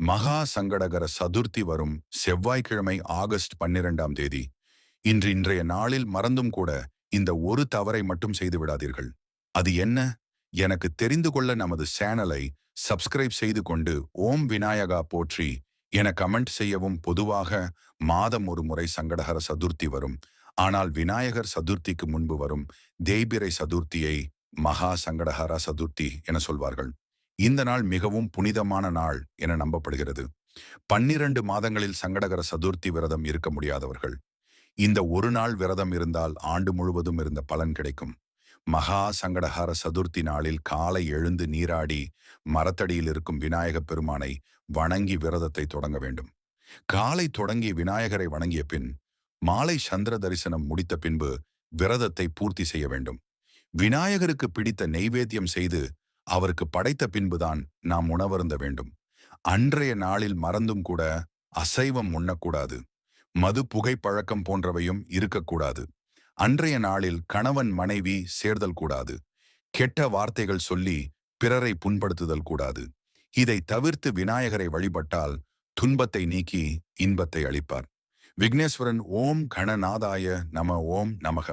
மகா சங்கடகர சதுர்த்தி வரும் செவ்வாய்க்கிழமை ஆகஸ்ட் 12ஆம் தேதி. இன்றைய நாளில் மறந்தும் கூட இந்த ஒரு தவறை மட்டும் செய்து விடாதீர்கள். அது என்ன? எனக்கு தெரிந்து கொள்ள நமது சேனலை சப்ஸ்கிரைப் செய்து கொண்டு ஓம் விநாயகா போற்றி என கமெண்ட் செய்யவும். பொதுவாக மாதம் ஒரு முறை சங்கடஹர சதுர்த்தி வரும். ஆனால் விநாயகர் சதுர்த்திக்கு முன்பு வரும் தேய்பிறை சதுர்த்தியை மகா சங்கடஹர சதுர்த்தி என சொல்வார்கள். இந்த நாள் மிகவும் புனிதமான நாள் என நம்பப்படுகிறது. 12 மாதங்களில் சங்கடகர சதுர்த்தி விரதம் இருக்க முடியாதவர்கள் இந்த ஒரு நாள் விரதம் இருந்தால் ஆண்டு முழுவதும் இருந்த பலன் கிடைக்கும். மகா சங்கடஹர சதுர்த்தி நாளில் காலை எழுந்து நீராடி மரத்தடியில் இருக்கும் விநாயக பெருமானை வணங்கி விரதத்தை தொடங்க வேண்டும். காலை தொடங்கி விநாயகரை வணங்கிய பின் மாலை சந்திர தரிசனம் முடித்த பின்பு விரதத்தை பூர்த்தி செய்ய வேண்டும். விநாயகருக்கு பிடித்த நெய்வேத்தியம் செய்து அவருக்கு படைத்த பின்புதான் நாம் உணவருந்த வேண்டும். அன்றைய நாளில் மறந்தும் கூட அசைவம் உண்ணக்கூடாது. மது புகை பழக்கம் போன்றவையும் இருக்கக்கூடாது. அன்றைய நாளில் கணவன் மனைவி சேர்தல் கூடாது. கெட்ட வார்த்தைகள் சொல்லி பிறரை புண்படுத்துதல் கூடாது. இதை தவிர்த்து விநாயகரை வழிபட்டால் துன்பத்தை நீக்கி இன்பத்தை அளிப்பார். விக்னேஸ்வரன் ஓம் கணநாதாய நம ஓம் நமக.